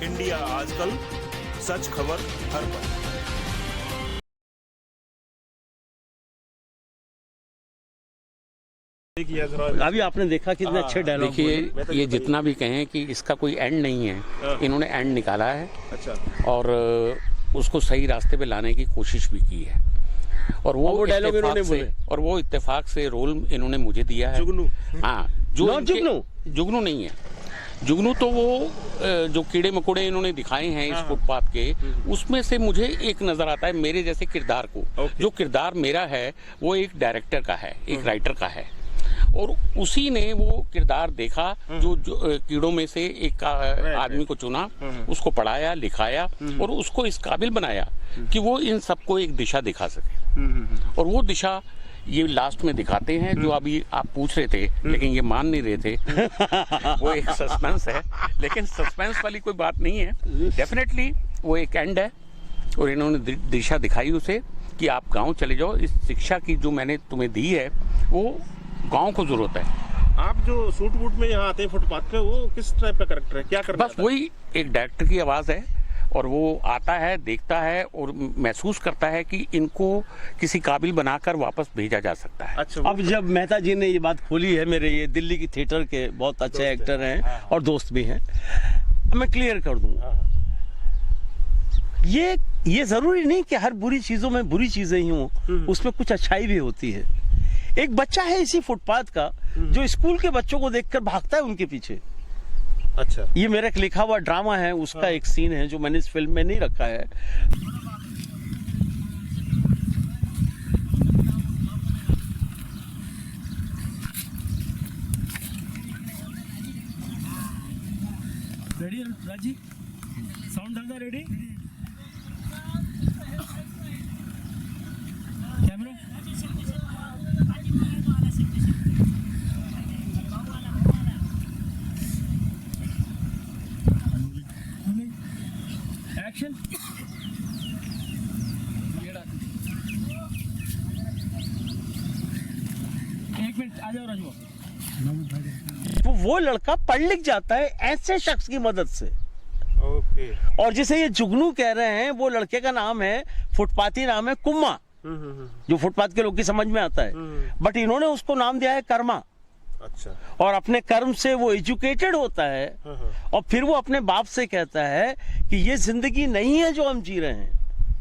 India आजकल, सच खबर हर पल। अभी आपने देखा कितने अच्छे डायलॉग। देखिए, ये जितना भी कहें कि इसका कोई एंड नहीं है, इन्होंने एंड निकाला है। अच्छा। और उसको सही रास्ते पे लाने की कोशिश भी की है। और वो डायलॉग इन्होंने से, बोले। और वो इत्तेफाक से रोल इन्होंने मुझे दिया है। जुगनू। हाँ, जुगनू नहीं है। जुगनू तो वो जो कीड़े मकोड़े इन्होंने दिखाए हैं इस फुटपाथ के, उसमें से मुझे एक नजर आता है मेरे जैसे किरदार को। जो किरदार मेरा है वो एक डायरेक्टर का है, एक राइटर का है, और उसी ने वो किरदार देखा जो कीड़ों में से एक आदमी को चुना, उसको पढ़ाया, लिखाया और उसको इस काबिल बनाया कि वो इन सबको एक दिशा दिखा सके। और वो दिशा ये लास्ट में दिखाते हैं, जो अभी आप पूछ रहे थे लेकिन ये मान नहीं रहे थे। वो एक सस्पेंस है, लेकिन सस्पेंस वाली कोई बात नहीं है। डेफिनेटली वो एक एंड है और इन्होंने दिशा दिखाई उसे कि आप गांव चले जाओ। इस शिक्षा की जो मैंने तुम्हें दी है वो गांव को जरूरत है। आप जो सूट बूट में यहाँ आते हैं फुटपाथ पे, वो किस टाइप का कैरेक्टर है, क्या करना? बस वही एक डायरेक्टर की आवाज है, और वो आता है, देखता है और महसूस करता है कि इनको किसी काबिल बनाकर वापस भेजा जा सकता है। अच्छा। अब जब मेहता जी ने ये बात खोली है, मेरे ये दिल्ली की थिएटर के बहुत अच्छे एक्टर हैं और दोस्त भी हैं, मैं क्लियर कर दूंगा। ये जरूरी नहीं कि हर बुरी चीजों में बुरी चीजें ही हों, उसमें कुछ अच्छाई भी होती है। एक बच्चा है इसी फुटपाथ का जो स्कूल के बच्चों को देखकर भागता है उनके पीछे। अच्छा। ये मेरा एक लिखा हुआ ड्रामा है, उसका एक सीन है जो मैंने इस फिल्म में नहीं रखा है। रेडी राजी, साउंड डालना, रेडी, कैमरा, एक्शन। एक मिनट, आ जाओ राजू। वो लड़का पढ़ लिख जाता है ऐसे शख्स की मदद से। ओके। और जिसे ये जुगनू कह रहे हैं, वो लड़के का नाम है, फुटपाथी नाम है कुम्मा, जो फुटपाथ के लोग की समझ में आता है, बट इन्होंने उसको नाम दिया है कर्मा। अच्छा। और अपने कर्म से वो एजुकेटेड होता है, और फिर वो अपने बाप से कहता है कि ये जिंदगी नहीं है जो हम जी रहे हैं।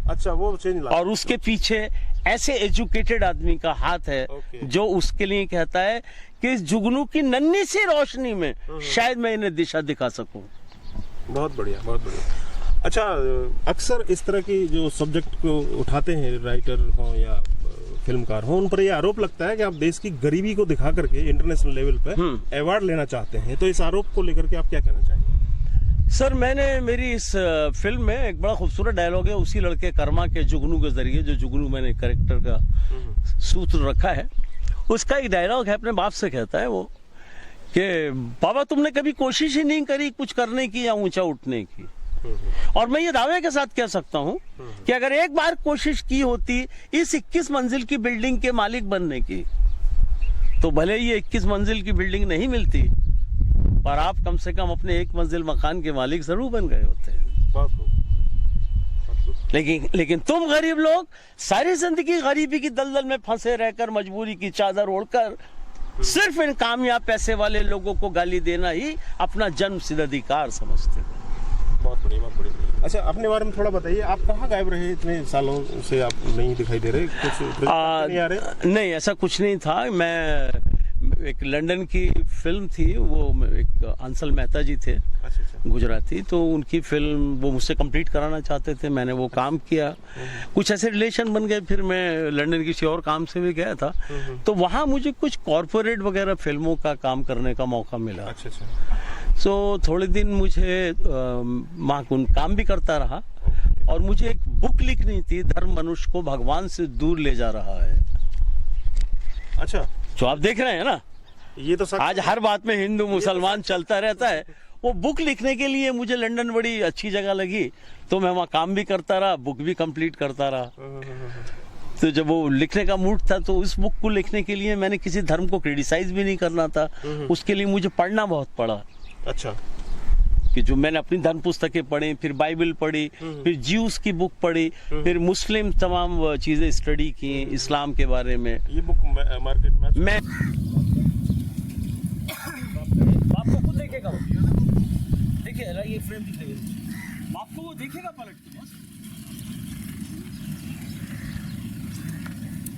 अच्छा, वो चेंज ला। और उसके पीछे ऐसे एजुकेटेड आदमी का हाथ है जो उसके लिए कहता है कि इस जुगनू की नन्ही सी रोशनी में शायद मैं इन्हें दिशा दिखा सकूं। बहुत बढ़िया, बहुत बढ़िया। अच्छा, अक्सर इस तरह की जो सब्जेक्ट को उठाते हैं, राइटर हो या फिल्मकार हो, उन पर यह आरोप लगता है कि आप देश की गरीबी को दिखा करके इंटरनेशनल लेवल पर अवार्ड लेना चाहते हैं। तो इस आरोप को लेकर के आप क्या कहना चाहेंगे? सर, मैंने मेरी इस फिल्म में एक बड़ा खूबसूरत डायलॉग है उसी लड़के कर्मा के, जुगनू के जरिए, जो जुगनू मैंने कैरेक्टर का सूत्र रखा है, उसका एक डायलॉग है, अपने बाप से कहता है वो कि बाबा तुमने कभी कोशिश ही नहीं करी कुछ करने की या ऊंचा उठने की। और मैं ये दावे के साथ कह सकता हूं कि अगर एक बार कोशिश की होती इस 21 मंजिल की बिल्डिंग के मालिक बनने की, तो भले ही 21 मंजिल की बिल्डिंग नहीं मिलती, पर आप कम से कम अपने 1 मंजिल मकान के मालिक जरूर बन गए होते हैं। बहुत खूब। लेकिन तुम गरीब लोग सारी जिंदगी गरीबी की दलदल में फंसे रहकर, मजबूरी की चादर ओढ़कर, सिर्फ इन कामयाब पैसे वाले लोगों को गाली देना ही अपना जन्मसिद्ध अधिकार समझते हो। बहुत बढ़िया, बहुत बढ़िया। अच्छा, अपने बारे में थोड़ा बताइए, आप कहाँ गायब रहे? इतने सालों से आप नहीं दिखाई दे रहे, कुछ नहीं आ रहे? नहीं, ऐसा कुछ नहीं था। मैं एक लंदन की फिल्म थी, वो एक अंसल मेहता जी थे, गुजराती, तो उनकी फिल्म वो मुझसे कंप्लीट कराना चाहते थे, मैंने वो काम किया, कुछ ऐसे रिलेशन बन गए, फिर मैं लंदन किसी और काम से भी गया था, तो वहाँ मुझे कुछ कॉरपोरेट वगैरह फिल्मों का काम करने का मौका मिला। अच्छा। सो थोड़े दिन मुझे वहाँ काम भी करता रहा, और मुझे एक बुक लिखनी थी, धर्म मनुष्य को भगवान से दूर ले जा रहा है। अच्छा, जो आप देख रहे हैं ना, ये तो आज हर बात में हिंदू मुसलमान चलता रहता है। वो बुक लिखने के लिए मुझे लंदन बड़ी अच्छी जगह लगी, तो मैं वहाँ काम भी करता रहा, बुक भी कंप्लीट करता रहा। तो जब वो लिखने का मूड था, तो उस बुक को लिखने के लिए मैंने किसी धर्म को क्रिटिसाइज भी नहीं करना था, उसके लिए मुझे पढ़ना बहुत पड़ा। अच्छा। कि जो मैंने अपनी धर्म पुस्तकें पढ़ी, फिर बाइबल पढ़ी, फिर ज्यूस की बुक पढ़ी, फिर मुस्लिम तमाम चीजें स्टडी की इस्लाम के बारे में। ये बुक मार्केट में मैं आपको खुद देखेगा वो, देखिए ये फ्रेम दिखाइए आपको, वो देखेगा पलट के बस।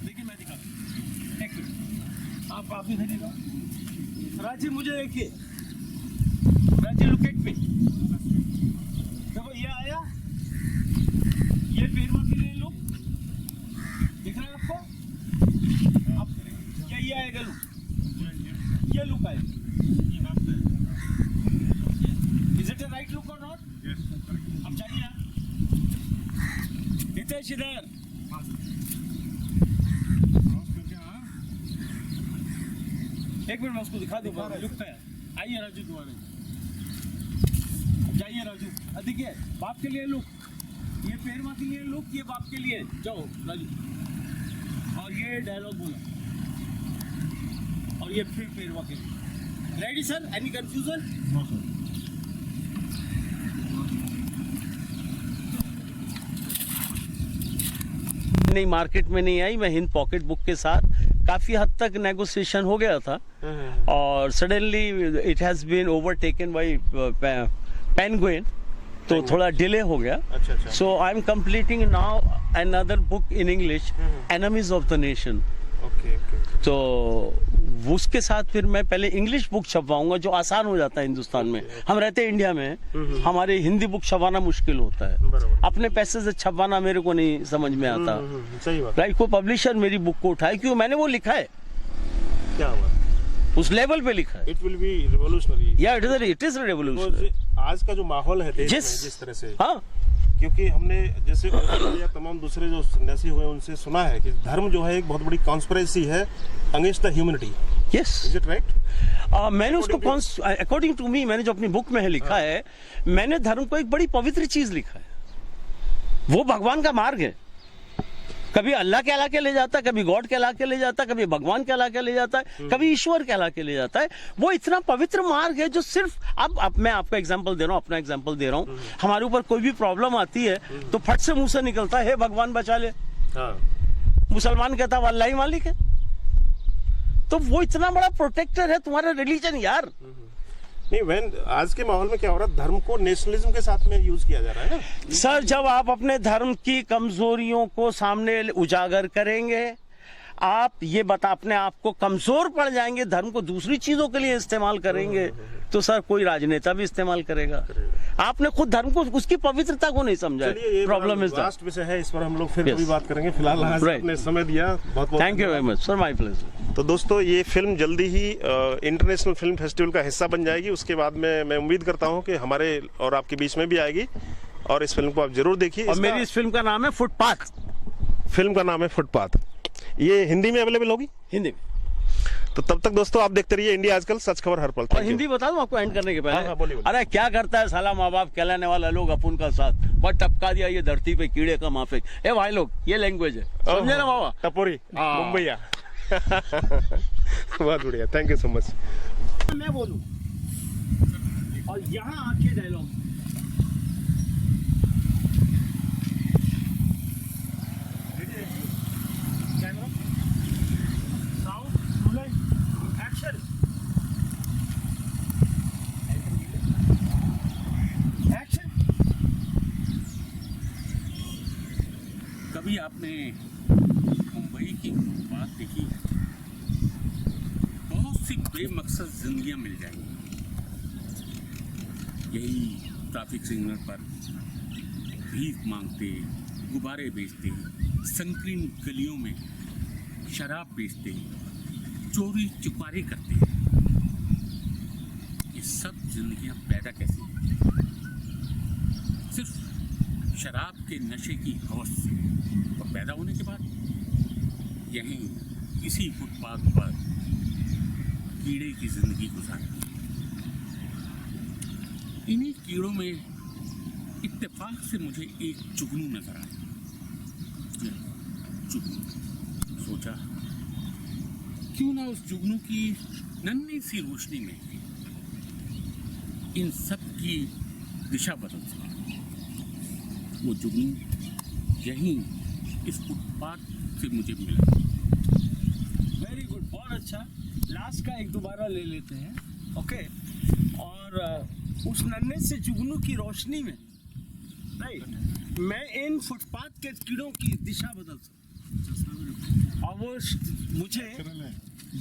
देखिए मैं दिखा, एक मिनट आप भी देखिएगा। राजी मुझे देखिए, राजी लुक एट मी, देखो ये आया, ये पेरवा के लिए लुक दिख रहा है आपको? अब क्या ये आएगा लुक, ये लुक आएगा। Is it a right look or not? Yes. अब जाइए हितेश इधर। एक मिनट मैं उसको दिखा दूँ लुक पे। आइए राजू तुम्हारे, जाइए राजू, देखिए बाप के लिए लुक, ये पेरवा के लिए लुक, ये बाप के लिए, जाओ राजू। और ये डायलॉग बोला, और ये फिर पेरवा के लिए। Ready sir? Any confusion? No sir. नहीं, मार्केट में नहीं आई, मैं हिंद पॉकेट बुक के साथ काफी हद तक नेगोशिएशन हो गया था, और suddenly it has been overtaken by Penguin, तो थोड़ा डिले हो गया। So I am completing now another book in English, enemies of the nation. तो उसके साथ फिर मैं पहले इंग्लिश बुक छपवाऊंगा, जो आसान हो जाता है हिंदुस्तान में। हम रहते हैं इंडिया में, हमारे हिंदी बुक छपवाना मुश्किल होता है, अपने पैसे से छपवाना मेरे को नहीं समझ में आता। सही बात। राइट, कोई पब्लिशर मेरी बुक को उठाए, क्यों? मैंने वो लिखा है, क्या हुआ? उस लेवल पे लिखा है। It will be revolutionary. या इट इज रेवोल्यूशनरी। आज का जो माहौल है देश में, जिस तरह से, हाँ, क्योंकि हमने जैसे या तमाम दूसरे जो सन्यासी हुए उनसे सुना है कि धर्म जो है एक बहुत बड़ी कॉन्स्पिरेसी है against the humanity. Yes, is it right? मैंने उसको अकॉर्डिंग टू मी, मैंने जो अपनी बुक में लिखा है, मैंने धर्म को एक बड़ी पवित्र चीज लिखा है। वो भगवान का मार्ग है, कभी अल्लाह कहला के ले जाता है, कभी गॉड कहला के ले जाता है, कभी भगवान कहला के ले जाता है, कभी ईश्वर कहला के ले जाता है। वो इतना पवित्र मार्ग है जो सिर्फ अब मैं आपका एग्जांपल दे रहा हूँ, अपना एग्जांपल दे रहा हूँ। हमारे ऊपर कोई भी प्रॉब्लम आती है तो फट से मुंह से निकलता है, हे भगवान बचा ले। मुसलमान कहता है अल्लाह ही मालिक है। तो वो इतना बड़ा प्रोटेक्टर है तुम्हारा रिलीजन यार। नहीं, आज के माहौल में क्या हो रहा है, धर्म को नेशनलिज्म के साथ में यूज किया जा रहा है ना सर। जब आप अपने धर्म की कमजोरियों को सामने उजागर करेंगे, आप ये अपने आप को कमजोर पड़ जाएंगे, धर्म को दूसरी चीजों के लिए इस्तेमाल करेंगे, तो सर कोई राजनेता भी इस्तेमाल करेगा। आपने खुद धर्म को, उसकी पवित्रता को नहीं समझा। प्रॉब्लम इज लास्ट विषय है, इस पर हम लोग फिर कभी बात करेंगे। फिलहाल आज आपने समय दिया, बहुत बहुत thank you very much sir, my pleasure. तो दोस्तों, ये फिल्म जल्दी ही इंटरनेशनल फिल्म फेस्टिवल का हिस्सा बन जाएगी। उसके बाद में मैं उम्मीद करता हूँ कि हमारे और आपके बीच में भी आएगी, और इस फिल्म को आप जरूर देखिए। और मेरी इस फिल्म का नाम है फुटपाथ। फिल्म का नाम है फुटपाथ। ये हिंदी में अवेलेबल होगी? हिंदी में। तो तब तक दोस्तों आप देखते रहिए इंडिया आजकल, सच खबर हर पल। और हिंदी बता दूं आपको एंड करने के पहले? हाँ, बोलिए। अरे क्या करता है साला माँ बाप कहलाने वाला लोग अपन का साथ, बट टपका दिया ये धरती पे कीड़े का माफिक। ए भाई लोग, ये लैंग्वेज है, समझे ना बाबा? टपोरी मुंबईया। बहुत बढ़िया, थैंक यू सो मच। मैं बोलूं और यहाँ आके dialogue. Camera, sound, action, action. कभी आपने मुंबई की बात देखी? बहुत सी बेमकसद जिंदगियां मिल जाएंगी यही ट्रैफिक सिग्नल पर भीख मांगते, गुब्बारे बेचते, संकीर्ण गलियों में शराब बेचते, चोरी चुकारी करते। ये सब जिंदगियां पैदा कैसे हुई? सिर्फ शराब के नशे की हवस से। और पैदा होने के बाद यहीं इसी फुटपाथ पर कीड़े की जिंदगी गुजारी। इन्हीं कीड़ों में इत्तेफाक से मुझे एक जुगनू नजर आया। जुगनू। सोचा क्यों ना उस जुगनू की नन्ही सी रोशनी में इन सब की दिशा बदल सके। वो जुगनू यहीं इस फुटपाथ से मुझे मिला। वेरी गुड, बहुत अच्छा। लास्ट का एक दोबारा ले लेते हैं, ओके। और उस नन्हे से जुगनू की रोशनी में, राइट, मैं इन फुटपाथ के कीड़ों की दिशा बदल सकूं और वो मुझे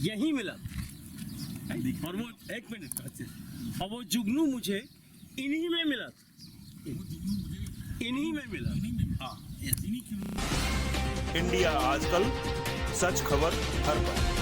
यहीं मिला। और वो एक मिनट, और वो जुगनू मुझे इन्हीं में मिला, इन्हीं में मिला। हाँ, इंडिया आजकल, सच खबर हर पल।